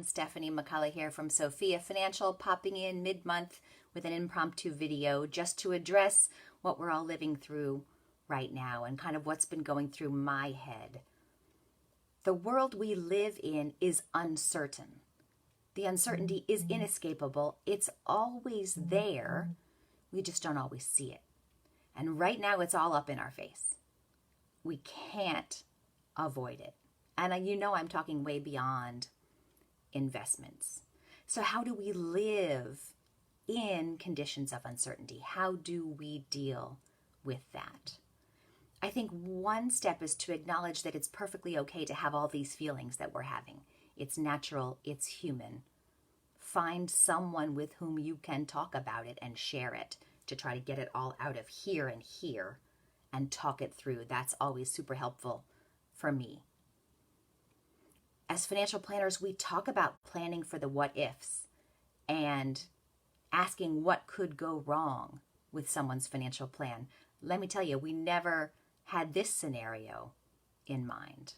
Stephanie McCullough here from Sofia Financial, popping in mid-month with an impromptu video just to address what we're all living through right now and kind of what's been going through my head. The world we live in is uncertain. The uncertainty is inescapable. It's always there. We just don't always see it. And right now it's all up in our face. We can't avoid it. And you know I'm talking way beyond investments. So how do we live in conditions of uncertainty? How do we deal with that? I think one step is to acknowledge that it's perfectly okay to have all these feelings that we're having. It's natural, it's human. Find someone with whom you can talk about it and share it to try to get it all out of here and talk it through. That's always super helpful for me. As financial planners, we talk about planning for the what ifs and asking what could go wrong with someone's financial plan. Let me tell you, we never had this scenario in mind.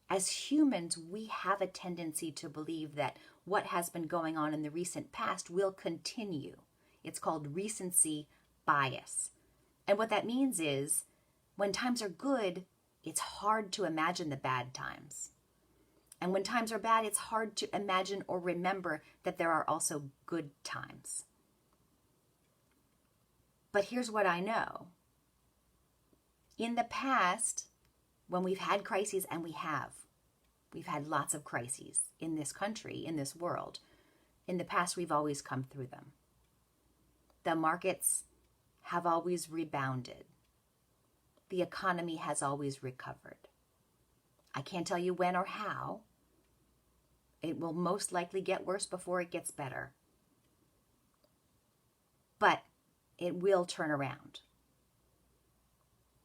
As humans, we have a tendency to believe that what has been going on in the recent past will continue. It's called recency bias. And what that means is when times are good, it's hard to imagine the bad times. And when times are bad, it's hard to imagine or remember that there are also good times. But here's what I know. In the past, when we've had crises, and we've had lots of crises in this country, in this world. In the past, we've always come through them. The markets have always rebounded. The economy has always recovered. I can't tell you when or how. It will most likely get worse before it gets better. But it will turn around.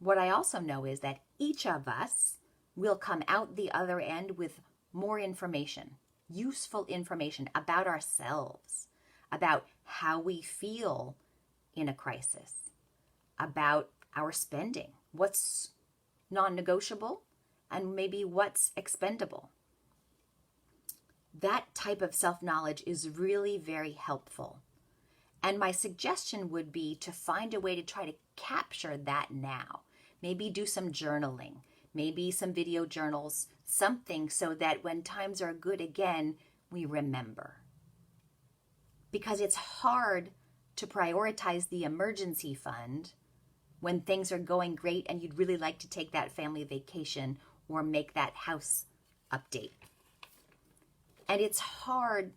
What I also know is that each of us will come out the other end with more information, useful information about ourselves, about how we feel in a crisis, about our spending, what's non-negotiable, and maybe what's expendable. That type of self-knowledge is really very helpful. And my suggestion would be to find a way to try to capture that now. Maybe do some journaling, maybe some video journals, something so that when times are good again, we remember. Because it's hard to prioritize the emergency fund when things are going great and you'd really like to take that family vacation or make that house update. And it's hard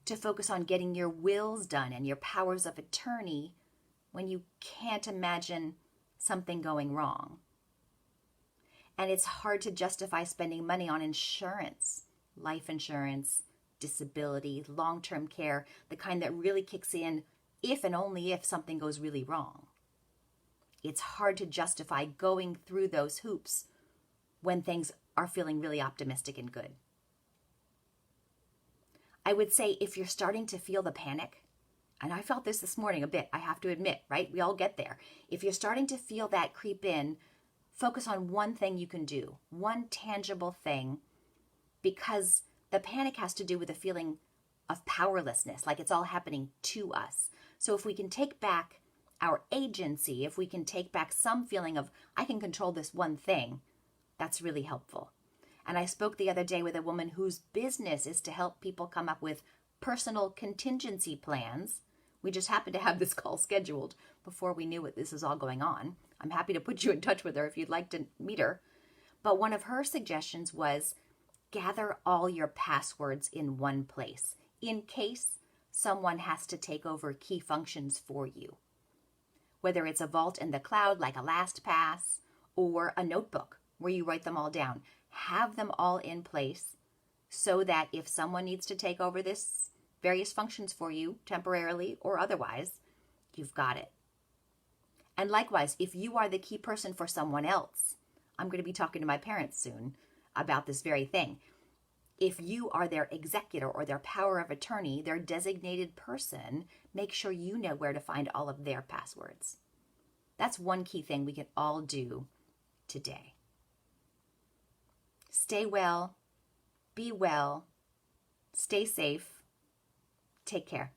to focus on getting your wills done and your powers of attorney when you can't imagine something going wrong. And it's hard to justify spending money on insurance, life insurance, disability, long-term care, the kind that really kicks in if and only if something goes really wrong. It's hard to justify going through those hoops when things are feeling really optimistic and good. I would say if you're starting to feel the panic, and I felt this morning a bit, I have to admit, right? We all get there. If you're starting to feel that creep in, focus on one thing you can do, one tangible thing, because the panic has to do with a feeling of powerlessness, like it's all happening to us. So if we can take back our agency, if we can take back some feeling of, I can control this one thing, that's really helpful. And I spoke the other day with a woman whose business is to help people come up with personal contingency plans. We just happened to have this call scheduled before we knew what this is all going on. I'm happy to put you in touch with her if you'd like to meet her. But one of her suggestions was gather all your passwords in one place in case someone has to take over key functions for you. Whether it's a vault in the cloud like a LastPass or a notebook where you write them all down. Have them all in place so that if someone needs to take over this various functions for you, temporarily or otherwise, you've got it. And likewise, if you are the key person for someone else, I'm going to be talking to my parents soon about this very thing. If you are their executor or their power of attorney, their designated person, make sure you know where to find all of their passwords. That's one key thing we can all do today. Stay well, Be well. Stay safe. Take care.